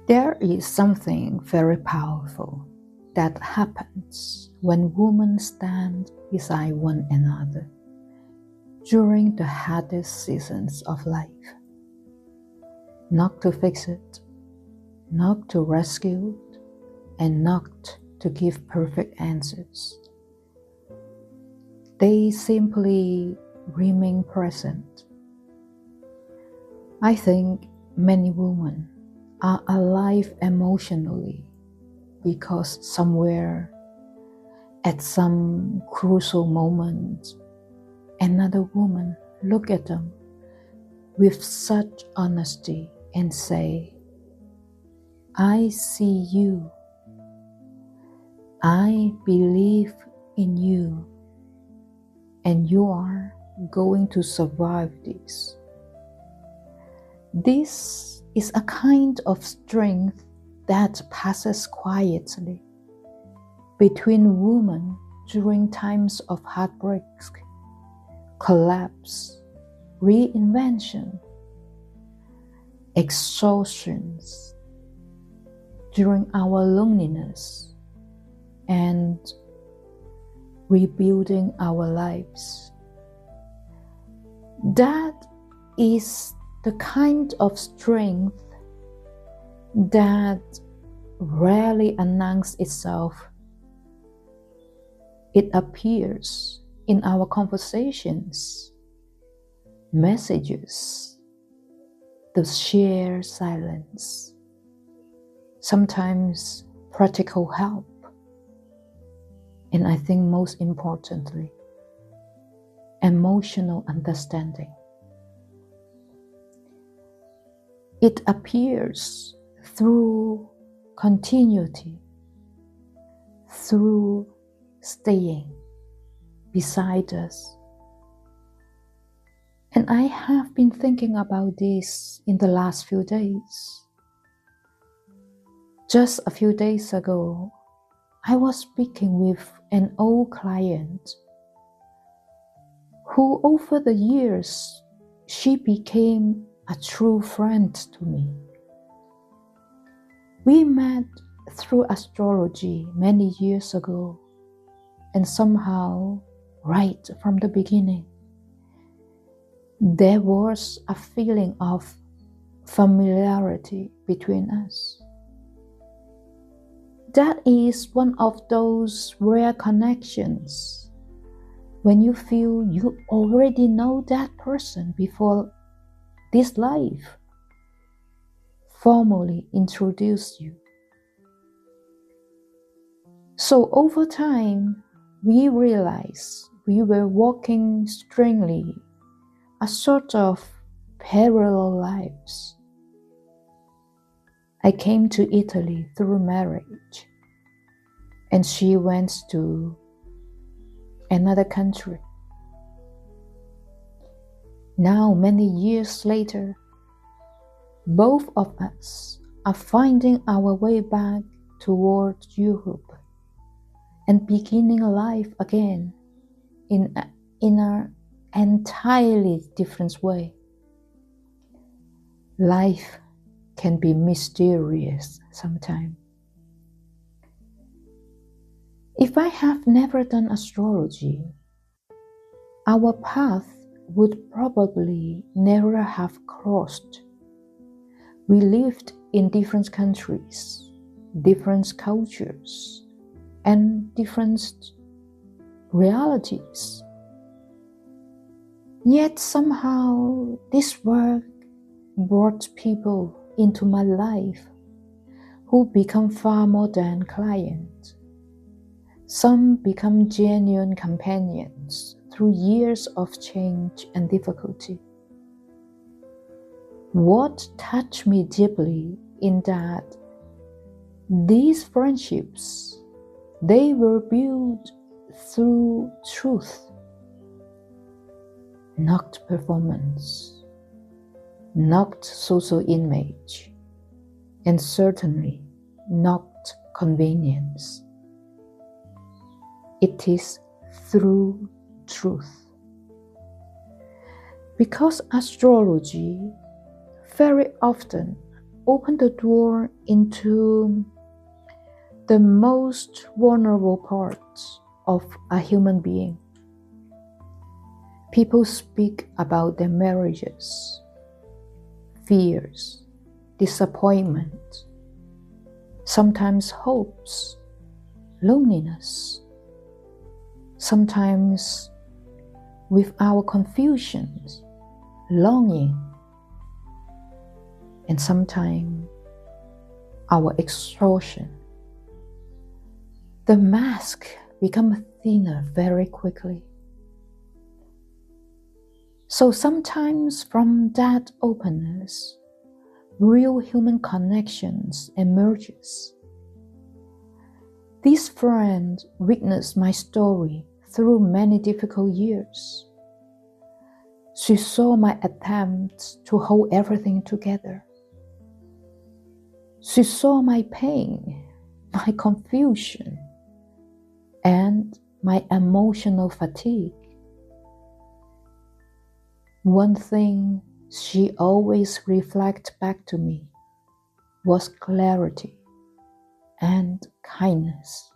There is something very powerful that happens when women stand beside one another during the hardest seasons of life. Not to fix it, not to rescue it, and not to give perfect answers. They simply remain present. I think many women are alive emotionally because somewhere at some crucial moment another woman look at them with such honesty and say, I see you, I believe in you, and you are going to survive this. This is a kind of strength that passes quietly between women during times of heartbreak, collapse, reinvention, exhaustions, during our loneliness, and rebuilding our lives. That is the kind of strength that rarely announces itself. It appears in our conversations, messages, the shared silence, sometimes practical help, and I think most importantly, emotional understanding. It appears through continuity, through staying beside us. And I have been thinking about this in the last few days. Just a few days ago, I was speaking with an old client who over the years, she became a true friend to me. We met through astrology many years ago, and somehow, right from the beginning, there was a feeling of familiarity between us. That is one of those rare connections when you feel you already know that person before this life formally introduced you. So over time, we realized we were walking strangely a sort of parallel lives. I came to Italy through marriage, and she went to another country. Now, many years later, both of us are finding our way back towards Europe and beginning life again in an entirely different way. Life can be mysterious sometimes. If I have never done astrology, our path would probably never have crossed. We lived in different countries, different cultures, and different realities. Yet somehow this work brought people into my life who become far more than clients. Some become genuine companions through years of change and difficulty. What touched me deeply in that these friendships, they were built through truth, not performance, not social image, and certainly not convenience. It is through truth. Because astrology very often open the door into the most vulnerable parts of a human being. People speak about their marriages, fears, disappointment, sometimes hopes, loneliness, sometimes with our confusions, longing, and sometimes our exhaustion. The mask becomes thinner very quickly. So sometimes from that openness, real human connections emerges. This friend witnessed my story through many difficult years. She saw my attempts to hold everything together. She saw my pain, my confusion, and my emotional fatigue. One thing she always reflected back to me was clarity and kindness.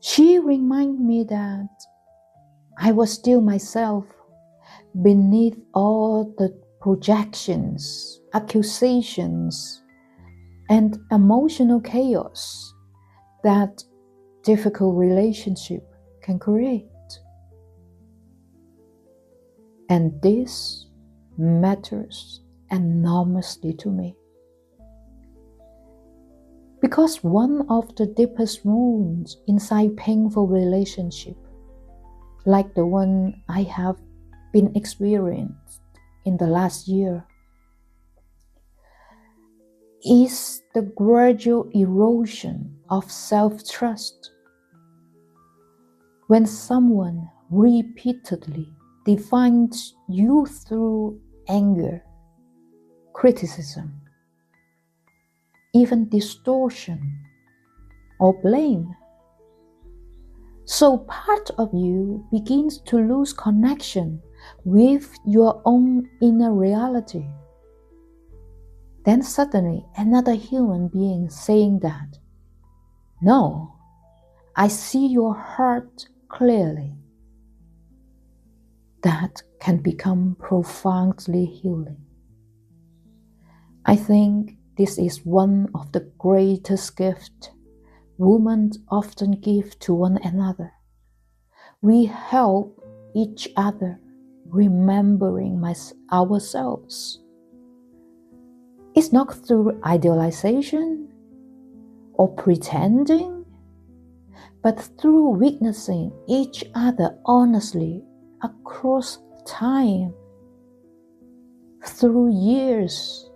She reminded me that I was still myself beneath all the projections, accusations, and emotional chaos that difficult relationship can create. And this matters enormously to me. Because one of the deepest wounds inside painful relationship, like the one I have been experienced in the last year, is the gradual erosion of self-trust. When someone repeatedly defines you through anger, criticism, even distortion or blame, so part of you begins to lose connection with your own inner reality. Then suddenly another human being saying that, "No, I see your heart clearly." That can become profoundly healing. I think this is one of the greatest gifts women often give to one another. We help each other remembering ourselves. It's not through idealization or pretending, but through witnessing each other honestly across time, through years.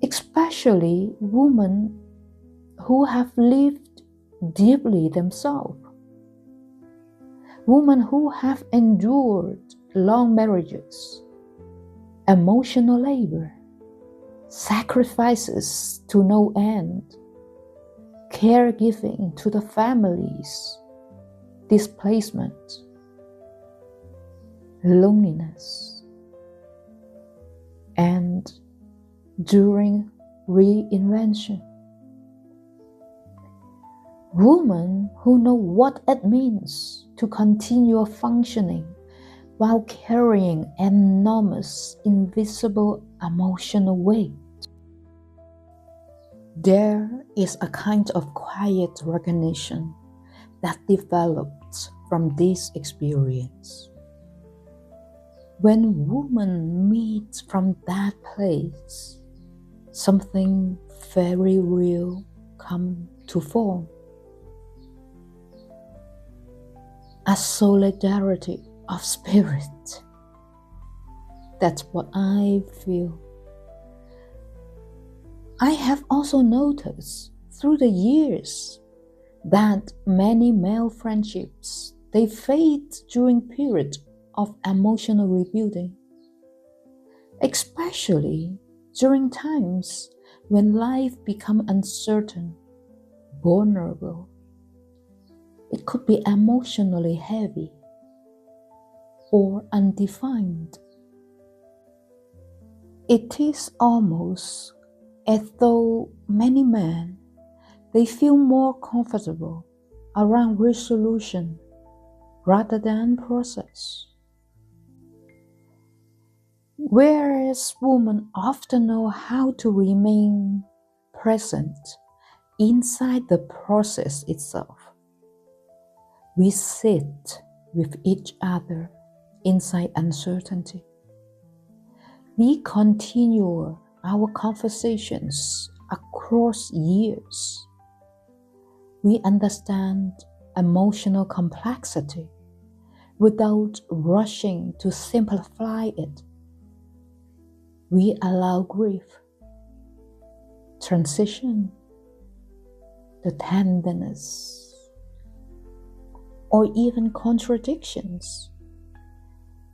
Especially women who have lived deeply themselves, women who have endured long marriages, emotional labor, sacrifices to no end, caregiving to the families, displacement, loneliness, and during reinvention. Women who know what it means to continue functioning while carrying enormous, invisible emotional weight. There is a kind of quiet recognition that develops from this experience. When women meet from that place, something very real comes to form. A solidarity of spirit. That's what I feel. I have also noticed through the years that many male friendships, they fade during periods of emotional rebuilding, especially during times when life becomes uncertain, vulnerable. It could be emotionally heavy or undefined. It is almost as though many men, they feel more comfortable around resolution rather than process. Whereas women often know how to remain present inside the process itself. We sit with each other inside uncertainty. We continue our conversations across years. We understand emotional complexity without rushing to simplify it. We allow grief, transition, the tenderness, or even contradictions.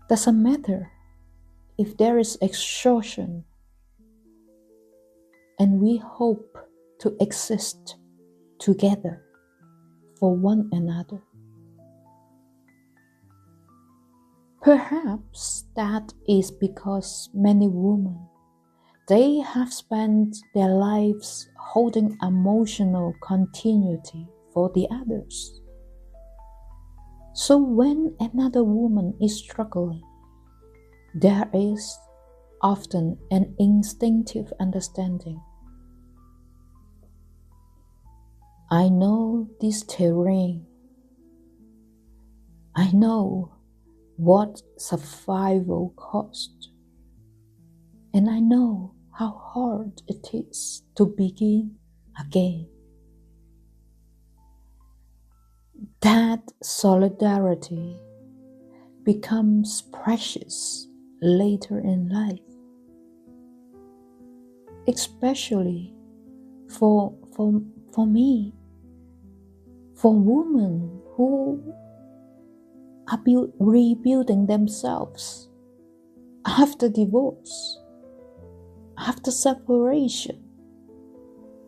Doesn't matter if there is exhaustion, and we hope to exist together for one another. Perhaps that is because many women, they have spent their lives holding emotional continuity for the others. So when another woman is struggling, there is often an instinctive understanding. I know this terrain. I know what survival cost. And I know how hard it is to begin again. That solidarity becomes precious later in life, especially for me, for women who are rebuilding themselves after divorce, after separation,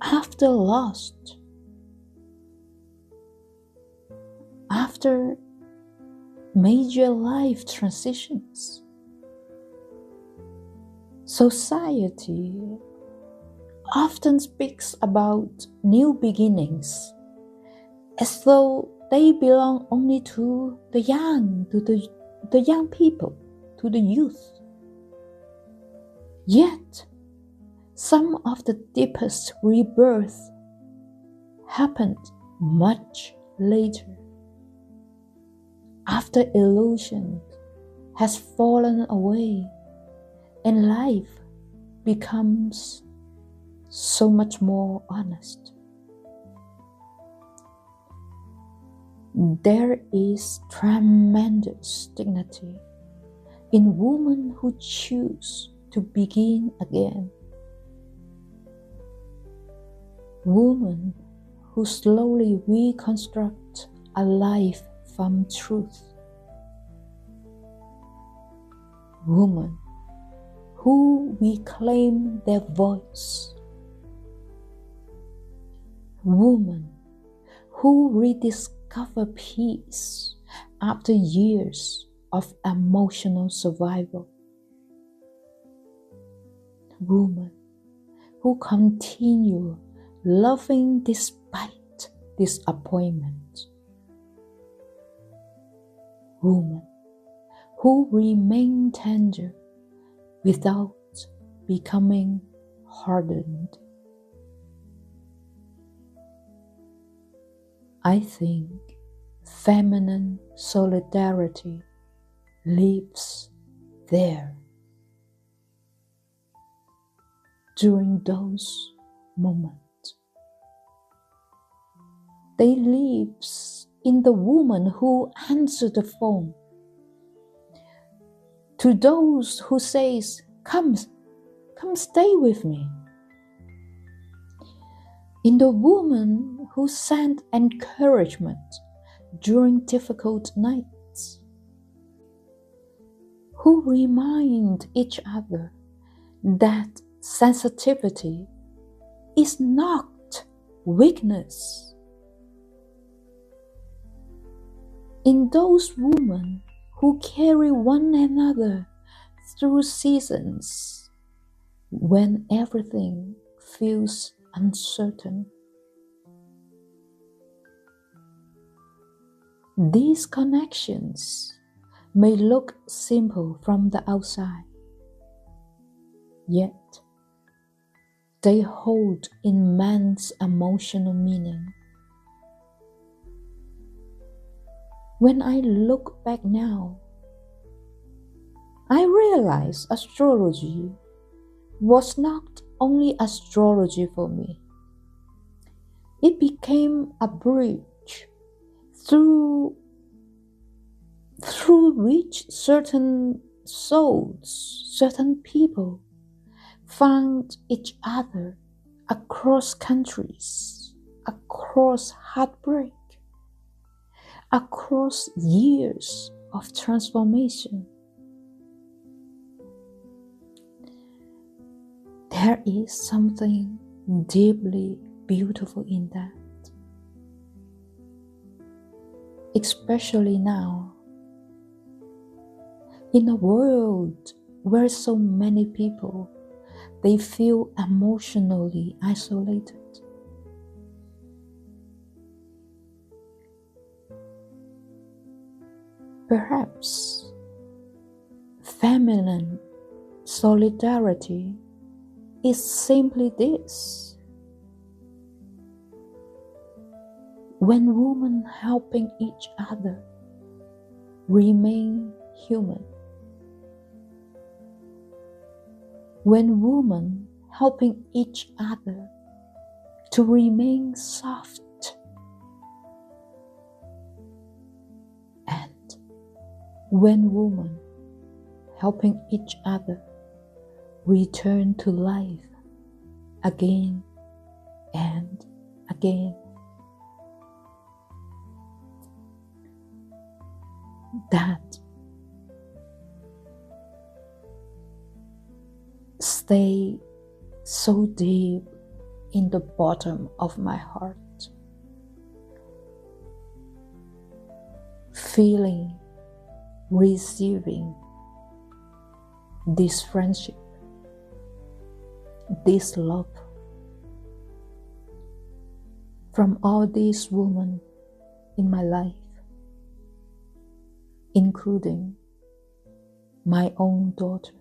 after loss, after major life transitions. Society often speaks about new beginnings as though they belong only to the young, to the young people, to the youth. Yet, some of the deepest rebirth happened much later, after illusion has fallen away and life becomes so much more honest. There is tremendous dignity in women who choose to begin again. Women who slowly reconstruct a life from truth. Women who reclaim their voice. Women who rediscover peace after years of emotional survival. Women who continue loving despite disappointment. Women who remain tender without becoming hardened. I think feminine solidarity lives there. During those moments, they lives in the woman who answers the phone, to those who says, come stay with me. In the woman who sent encouragement during difficult nights, who remind each other that sensitivity is not weakness. In those women who carry one another through seasons when everything feels uncertain. These connections may look simple from the outside, yet they hold immense emotional meaning. When I look back now, I realize astrology was not only astrology for me. It became a bridge through which certain souls, certain people found each other across countries, across heartbreak, across years of transformation. There is something deeply beautiful in that, especially now, in a world where so many people, they feel emotionally isolated. Perhaps feminine solidarity is simply this: when women helping each other remain human, when women helping each other to remain soft, and when women helping each other return to life again and again. That stay so deep in the bottom of my heart, feeling, receiving this friendship, this love from all these women in my life, including my own daughter.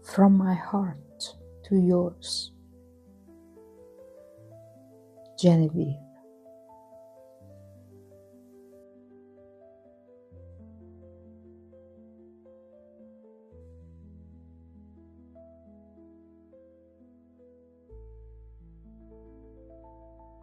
From my heart to yours, Genevieve.